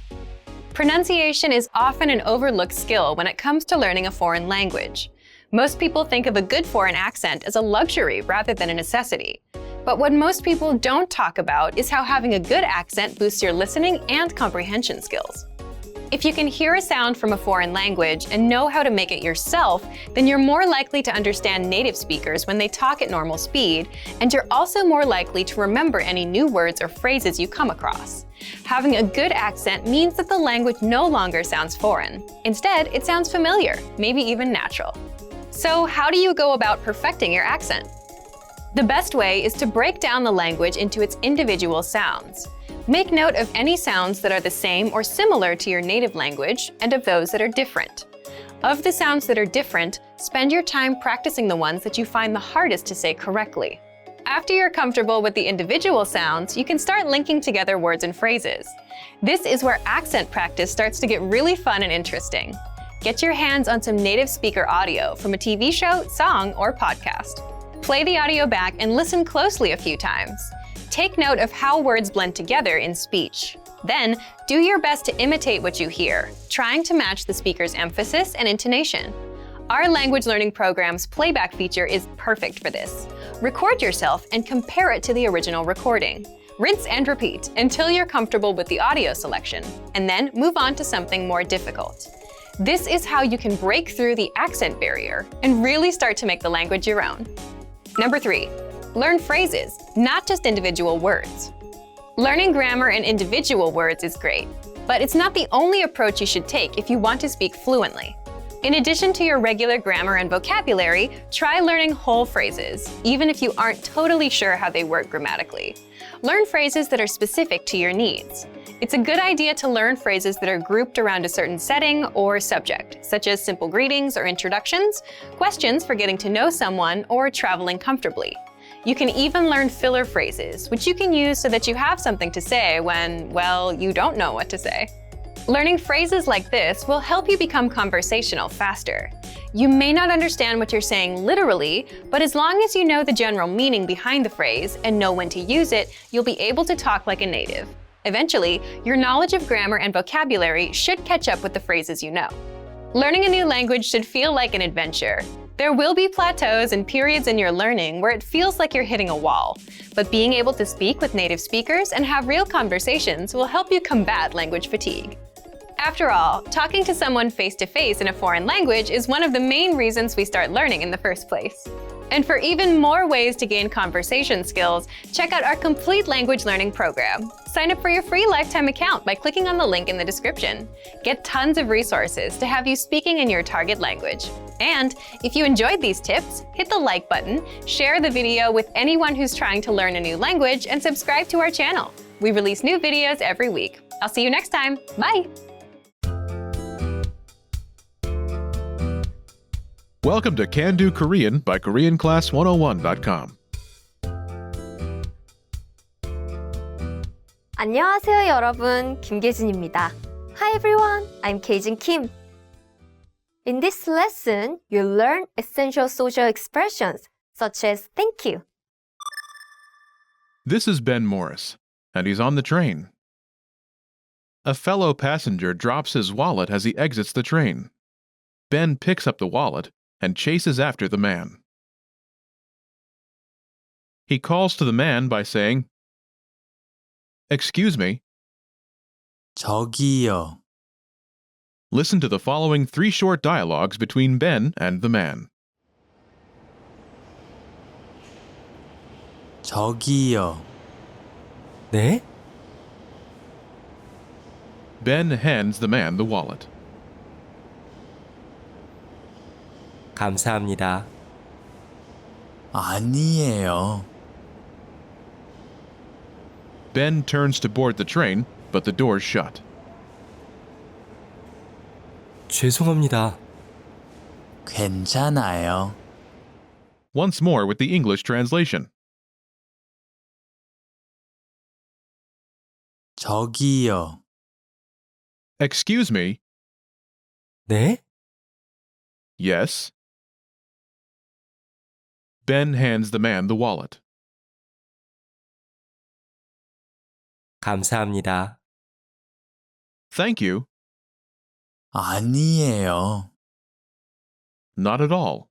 Pronunciation is often an overlooked skill when it comes to learning a foreign language. Most people think of a good foreign accent as a luxury rather than a necessity. But what most people don't talk about is how having a good accent boosts your listening and comprehension skills. If you can hear a sound from a foreign language and know how to make it yourself, then you're more likely to understand native speakers when they talk at normal speed, and you're also more likely to remember any new words or phrases you come across. Having a good accent means that the language no longer sounds foreign. Instead, it sounds familiar, maybe even natural. So how do you go about perfecting your accent? The best way is to break down the language into its individual sounds. Make note of any sounds that are the same or similar to your native language and of those that are different. Of the sounds that are different, spend your time practicing the ones that you find the hardest to say correctly. After you're comfortable with the individual sounds, you can start linking together words and phrases. This is where accent practice starts to get really fun and interesting. Get your hands on some native speaker audio from a TV show, song, or podcast. Play the audio back and listen closely a few times. Take note of how words blend together in speech. Then, do your best to imitate what you hear, trying to match the speaker's emphasis and intonation. Our language learning program's playback feature is perfect for this. Record yourself and compare it to the original recording. Rinse and repeat until you're comfortable with the audio selection, and then move on to something more difficult. This is how you can break through the accent barrier and really start to make the language your own. Number 3, learn phrases, not just individual words. Learning grammar and individual words is great, but it's not the only approach you should take if you want to speak fluently. In addition to your regular grammar and vocabulary, try learning whole phrases, even if you aren't totally sure how they work grammatically. Learn phrases that are specific to your needs. It's a good idea to learn phrases that are grouped around a certain setting or subject, such as simple greetings or introductions, questions for getting to know someone, or traveling comfortably. You can even learn filler phrases, which you can use so that you have something to say when, well, you don't know what to say. Learning phrases like this will help you become conversational faster. You may not understand what you're saying literally, but as long as you know the general meaning behind the phrase and know when to use it, you'll be able to talk like a native. Eventually, your knowledge of grammar and vocabulary should catch up with the phrases you know. Learning a new language should feel like an adventure. There will be plateaus and periods in your learning where it feels like you're hitting a wall, but being able to speak with native speakers and have real conversations will help you combat language fatigue. After all, talking to someone face-to-face in a foreign language is one of the main reasons we start learning in the first place. And for even more ways to gain conversation skills, check out our complete language learning program. Sign up for your free lifetime account by clicking on the link in the description. Get tons of resources to have you speaking in your target language. And if you enjoyed these tips, hit the like button, share the video with anyone who's trying to learn a new language, and subscribe to our channel. We release new videos every week. I'll see you next time. Bye! Welcome to Can Do Korean by KoreanClass101.com. 안녕하세요 여러분, 김계진입니다. Hi everyone, I'm Kejin Kim. In this lesson, you'll learn essential social expressions such as thank you. This is Ben Morris, and he's on the train. A fellow passenger drops his wallet as he exits the train. Ben picks up the wallet and chases after the man. He calls to the man by saying, "Excuse me." 저기요. Listen to the following 3 short dialogues between Ben and the man. 저기요. 네? Ben hands the man the wallet. 감사합니다. 아니에요. Ben turns to board the train, but the door's shut. 죄송합니다. 괜찮아요. Once more with the English translation. 저기요. Excuse me. 네? Yes. Ben hands the man the wallet. 감사합니다. Thank you. 아니에요. Not at all.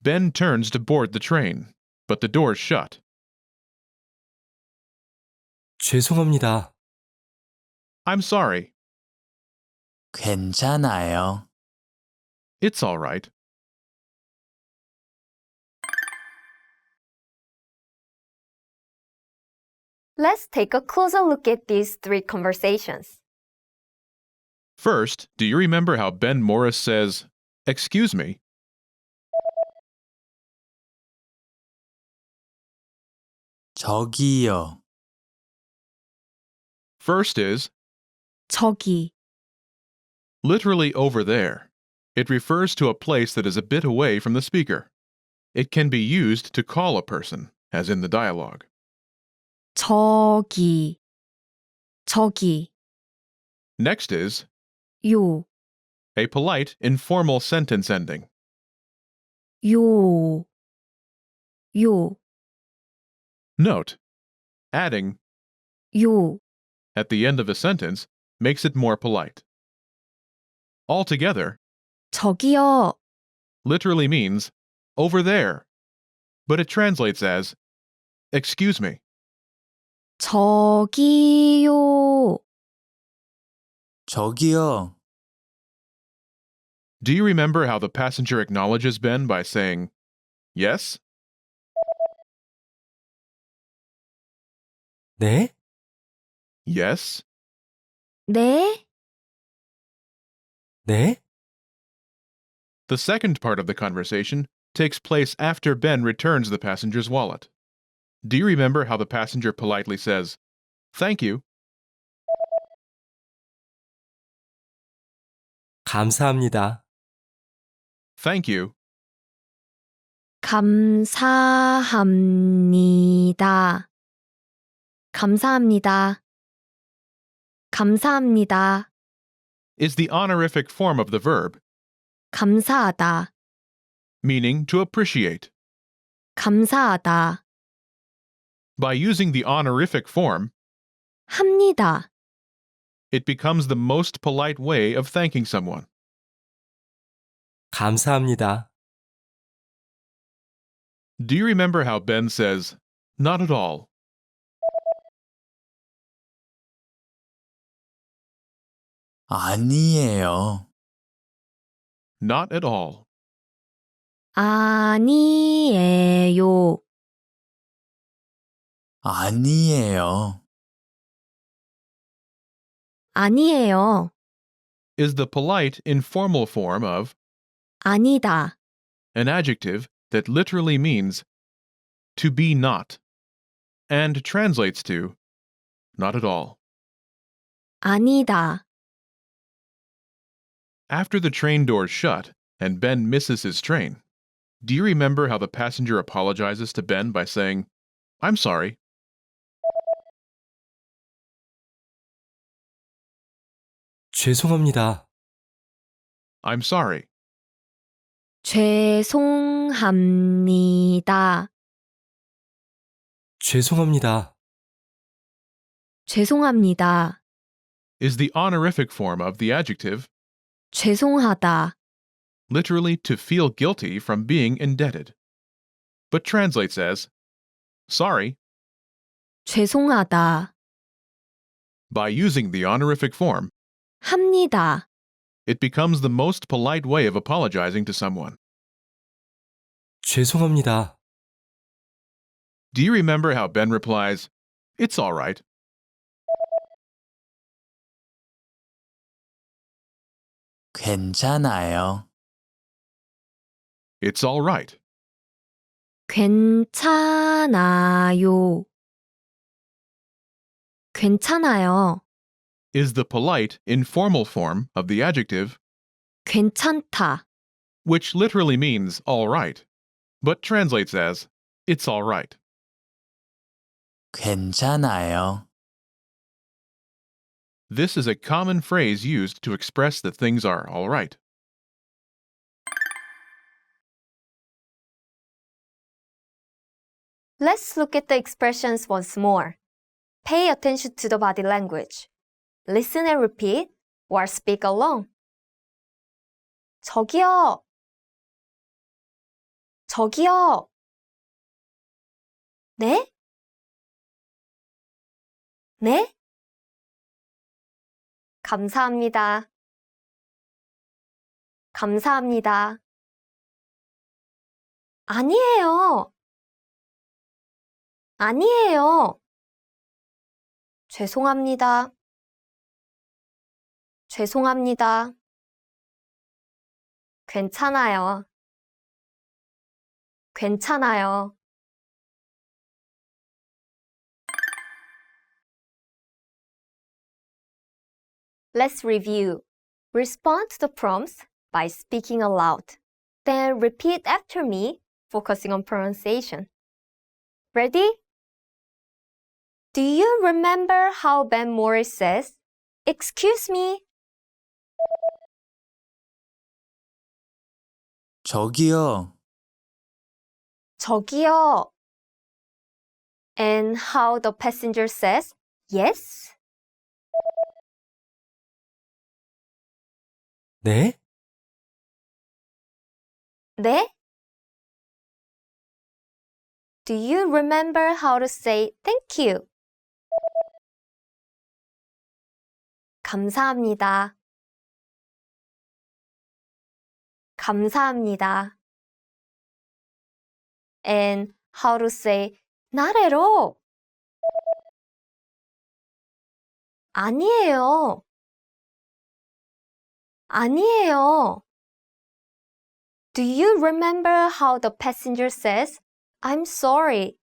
Ben turns to board the train, but the door's shut. 죄송합니다. I'm sorry. 괜찮아요. It's all right. Let's take a closer look at these 3 conversations. First, do you remember how Ben Morris says, "Excuse me"? 저기요. First is 저기, literally over there. It refers to a place that is a bit away from the speaker. It can be used to call a person, as in the dialogue. 저기, 저기, Next is 요, a polite, informal sentence ending. 요, 요, Note, adding 요, at the end of a sentence makes it more polite. Altogether, 저기요, literally means over there, but it translates as excuse me. 저기요. 저기요. Do you remember how the passenger acknowledges Ben by saying, yes? 네? Yes? 네? 네? The second part of the conversation takes place after Ben returns the passenger's wallet. Do you remember how the passenger politely says, thank you? 감사합니다. Thank you. 감사합니다. 감사합니다. 감사합니다. Is the honorific form of the verb, 감사하다. meaning to appreciate. 감사하다. By using the honorific form, 합니다. it becomes the most polite way of thanking someone. 감사합니다. Do you remember how Ben says, not at all? 아니에요. Not at all. 아니에요. 아니에요. 아니에요. Is the polite, informal form of 아니다. an adjective that literally means to be not and translates to not at all. 아니다. After the train doors shut and Ben misses his train, do you remember how the passenger apologizes to Ben by saying, I'm sorry? 죄송합니다. I'm sorry. 죄송합니다. 죄송합니다. 죄송합니다. Is the honorific form of the adjective, 죄송하다. literally to feel guilty from being indebted, but translates as sorry. 죄송하다. By using the honorific form, 합니다. it becomes the most polite way of apologizing to someone. 죄송합니다. Do you remember how Ben replies, It's all right? 괜찮아요. It's all right. 괜찮아요. 괜찮아요. Is the polite, informal form of the adjective, 괜찮다. which literally means all right, but translates as it's all right. 괜찮아요. This is a common phrase used to express that things are all right. Let's look at the expressions once more. Pay attention to the body language. Listen and repeat or speak along. 저기요. 저기요. 네? 네? 감사합니다. 감사합니다. 아니에요. 아니에요. 죄송합니다. 죄송합니다. 괜찮아요. 괜찮아요. Let's review. Respond to the prompts by speaking aloud. Then repeat after me, focusing on pronunciation. Ready? Do you remember how Ben Morris says, "Excuse me"? 저기요. 저기요. And how the passenger says, "Yes"? 네? 네? Do you remember how to say thank you? 감사합니다. 감사합니다. And how to say not at all? 아니에요. 아니에요. Do you remember how the passenger says, "I'm sorry"?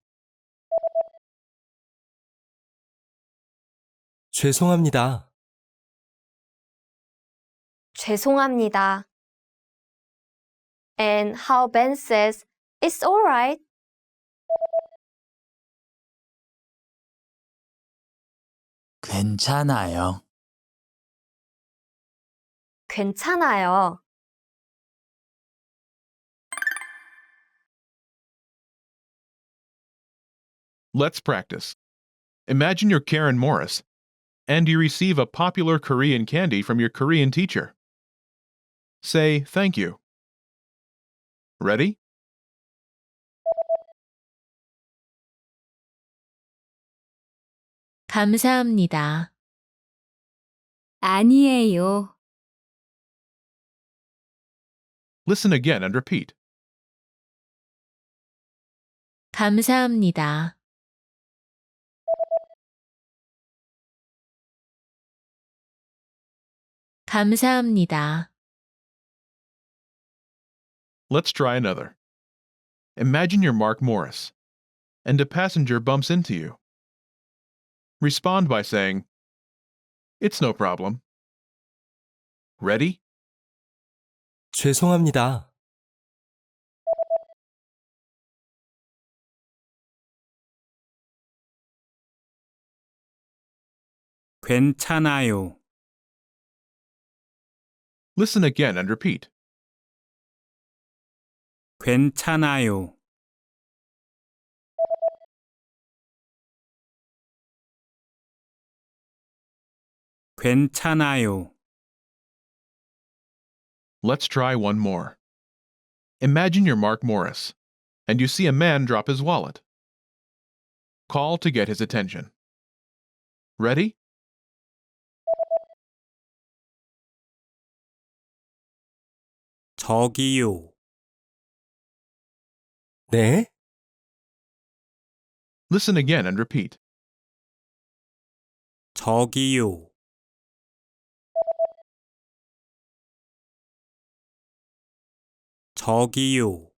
죄송합니다. 죄송합니다. And how Ben says, "It's alright." 괜찮아요. 괜찮아요. Let's practice. Imagine you're Karen Morris, and you receive a popular Korean candy from your Korean teacher. Say thank you. Ready? 감사합니다. 아니에요. Listen again and repeat. 감사합니다. 감사합니다. Let's try another. Imagine you're Mark Morris, and a passenger bumps into you. Respond by saying, "It's no problem." Ready? 죄송합니다. 괜찮아요. Listen again and repeat. 괜찮아요. 괜찮아요. Let's try one more. Imagine you're Mark Morris, and you see a man drop his wallet. Call to get his attention. Ready? 저기요. 네? Listen again and repeat. 저기요. 저기요.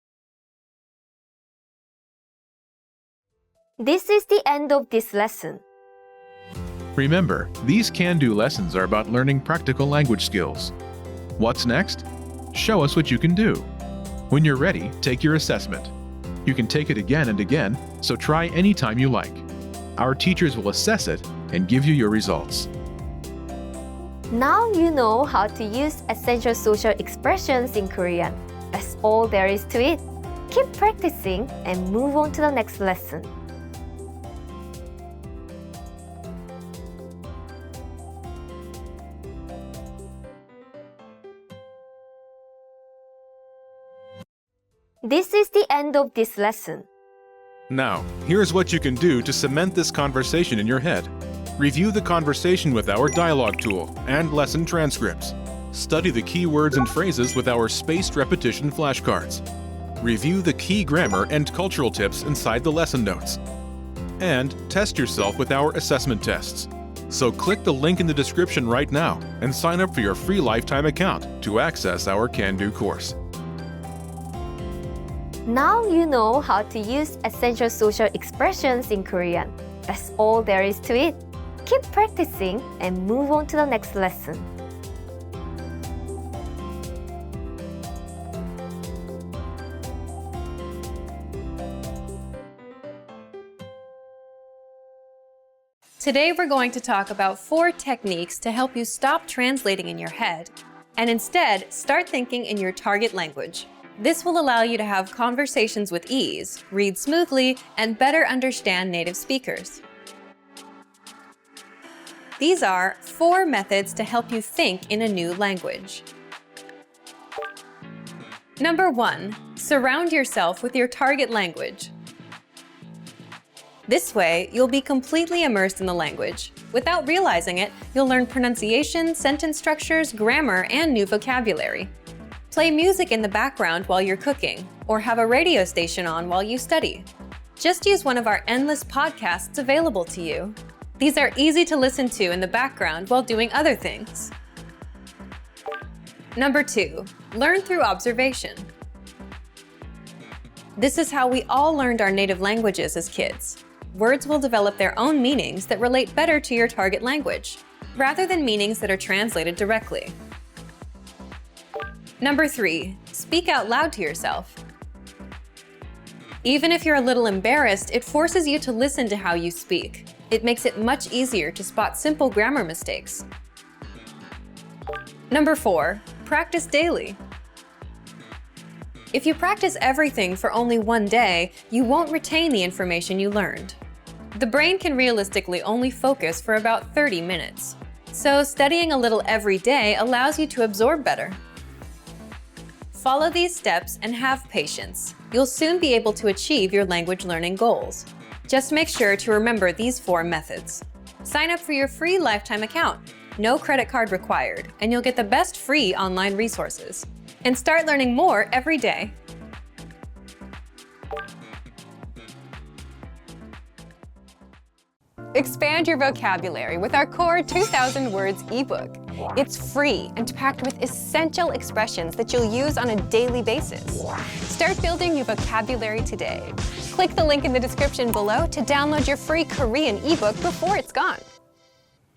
This is the end of this lesson. Remember, these can-do lessons are about learning practical language skills. What's next? Show us what you can do. When you're ready, take your assessment. You can take it again and again, so try anytime you like. Our teachers will assess it and give you your results. Now you know how to use essential social expressions in Korean. That's all there is to it. Keep practicing and move on to the next lesson. This is the end of this lesson. Now, here's what you can do to cement this conversation in your head. Review the conversation with our dialogue tool and lesson transcripts. Study the key words and phrases with our spaced repetition flashcards. Review the key grammar and cultural tips inside the lesson notes. And test yourself with our assessment tests. So click the link in the description right now and sign up for your free lifetime account to access our Can-Do course. Now you know how to use essential social expressions in Korean. That's all there is to it. Keep practicing and move on to the next lesson. Today we're going to talk about 4 techniques to help you stop translating in your head and instead start thinking in your target language. This will allow you to have conversations with ease, read smoothly, and better understand native speakers. These are 4 methods to help you think in a new language. Number 1, surround yourself with your target language. This way, you'll be completely immersed in the language. Without realizing it, you'll learn pronunciation, sentence structures, grammar, and new vocabulary. Play music in the background while you're cooking, or have a radio station on while you study. Just use one of our endless podcasts available to you. These are easy to listen to in the background while doing other things. Number 2, learn through observation. This is how we all learned our native languages as kids. Words will develop their own meanings that relate better to your target language, rather than meanings that are translated directly. Number 3, speak out loud to yourself. Even if you're a little embarrassed, it forces you to listen to how you speak. It makes it much easier to spot simple grammar mistakes. Number 4, practice daily. If you practice everything for only one day, you won't retain the information you learned. The brain can realistically only focus for about 30 minutes. So studying a little every day allows you to absorb better. Follow these steps and have patience. You'll soon be able to achieve your language learning goals. Just make sure to remember these 4 methods. Sign up for your free lifetime account. No credit card required, and you'll get the best free online resources. And start learning more every day. Expand your vocabulary with our Core 2000 Words ebook. It's free and packed with essential expressions that you'll use on a daily basis. Start building your vocabulary today. Click the link in the description below to download your free Korean ebook before it's gone.